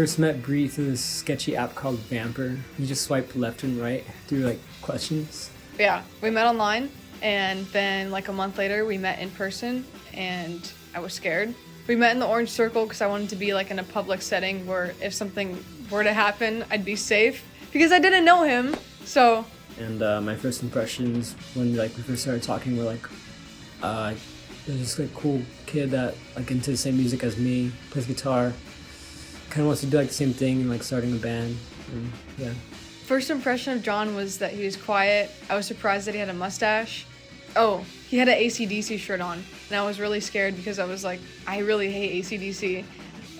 first met Bree through this sketchy app called Vamper. You just swipe left and right through like questions. Yeah, we met online, and then like a month later we met in person, and I was scared. We met in the Orange Circle because I wanted to be like in a public setting where if something were to happen, I'd be safe because I didn't know him. So. And my first impressions when like we first started talking were like, there's this like cool kid that like into the same music as me, plays guitar, kind of wants to do like the same thing and like starting a band. And, yeah. First impression of John was that he was quiet. I was surprised that he had a mustache. Oh, he had an AC/DC shirt on, and I was really scared because I was like, I really hate AC/DC.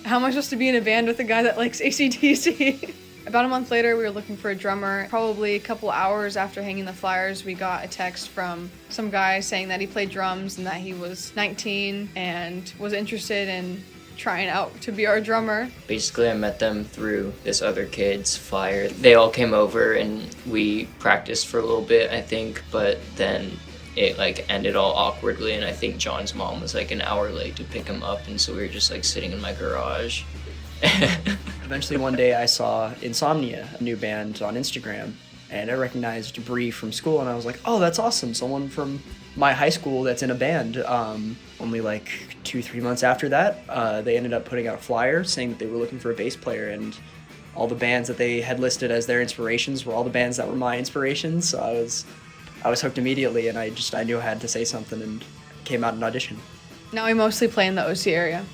How am I supposed to be in a band with a guy that likes AC/DC? About a month later, we were looking for a drummer. Probably a couple hours after hanging the flyers, we got a text from some guy saying that he played drums and that he was 19 and was interested in trying out to be our drummer. Basically, I met them through this other kid's flyer. They all came over and we practiced for a little bit, I think, but then it like ended all awkwardly, and I think John's mom was like an hour late to pick him up, and so we were just like sitting in my garage. Eventually one day I saw Insomnia, a new band on Instagram, and I recognized Bree from school, and I was like, oh, that's awesome, someone from my high school that's in a band. Only like 2-3 months after that, they ended up putting out a flyer saying that they were looking for a bass player, and all the bands that they had listed as their inspirations were all the bands that were my inspirations, so I was hooked immediately, and I knew I had to say something and came out and auditioned. Now we mostly play in the OC area.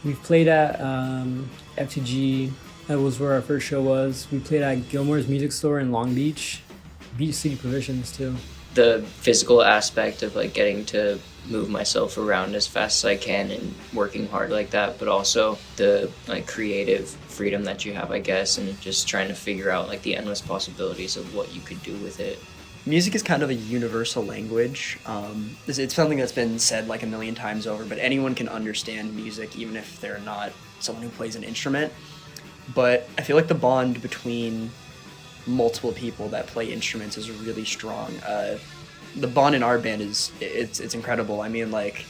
We've played at FTG, that was where our first show was. We played at Gilmore's Music Store in Long Beach, Beach City Provisions too. The physical aspect of like getting to move myself around as fast as I can and working hard like that, but also the like creative freedom that you have, I guess, and just trying to figure out like the endless possibilities of what you could do with it. Music is kind of a universal language. It's something that's been said like a million times over, but anyone can understand music even if they're not someone who plays an instrument. But I feel like the bond between multiple people that play instruments is really strong. The bond in our band it's incredible. I mean, like,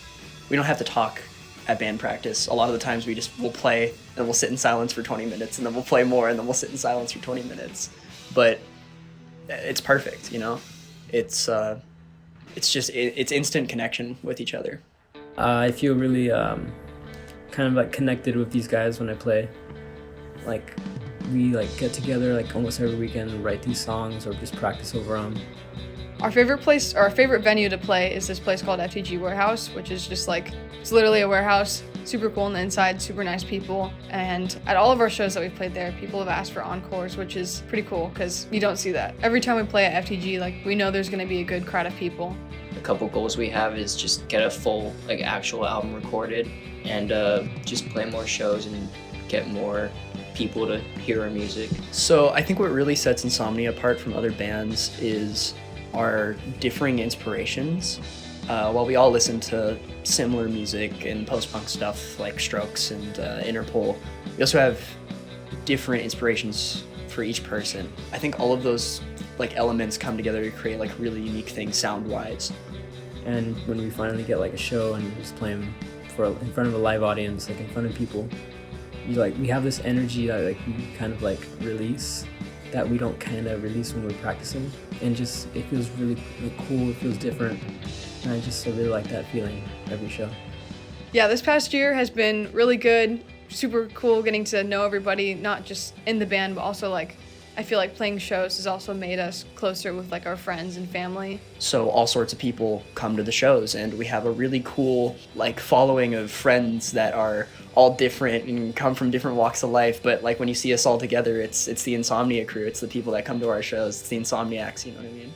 we don't have to talk at band practice. A lot of the times we'll play and we'll sit in silence for 20 minutes, and then we'll play more and then we'll sit in silence for 20 minutes. But it's perfect, you know? It's instant connection with each other. I feel really kind of like connected with these guys when I play. Like, we like get together like almost every weekend and write these songs or just practice over them. Our favorite place, or our favorite venue to play is this place called FTG Warehouse, which is just like, it's literally a warehouse, super cool on the inside, super nice people. And at all of our shows that we've played there, people have asked for encores, which is pretty cool because you don't see that. Every time we play at FTG, like, we know there's gonna be a good crowd of people. A couple goals we have is just get a full like actual album recorded and just play more shows and get more people to hear our music. So I think what really sets Insomnia apart from other bands is our differing inspirations. While we all listen to similar music and post-punk stuff like Strokes and Interpol, we also have different inspirations for each person. I think all of those like elements come together to create like really unique things sound-wise. And when we finally get like a show and just play them in front of a live audience, like in front of people, we have this energy that like we kind of like release that we don't kind of release when we're practicing, and just it feels really, really cool. It feels different, and I really like that feeling every show. Yeah, this past year has been really good, super cool getting to know everybody, not just in the band, but also like I feel like playing shows has also made us closer with like our friends and family. So all sorts of people come to the shows, and we have a really cool like following of friends that are all different and come from different walks of life. But like when you see us all together, it's the Insomnia crew. It's the people that come to our shows. It's the Insomniacs, you know what I mean?